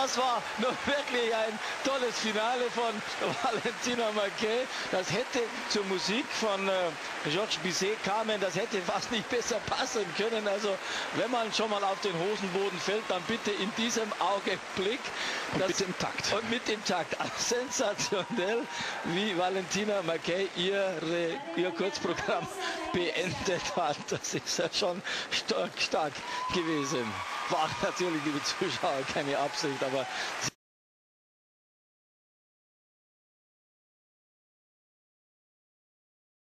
das war noch wirklich ein tolles Finale von Valentina Marquez. Das hätte zur Musik von Georges Bizet kamen, das hätte fast nicht besser passen können. Also wenn man schon mal auf den Hosenboden fällt, dann bitte in diesem Augenblick. Und mit dem Takt. Und mit dem Takt. Sensationell, wie Valentina Marquez ihr Kurzprogramm beendet hat. Das ist ja schon stark gewesen. War natürlich, liebe Zuschauer, keine Absicht, aber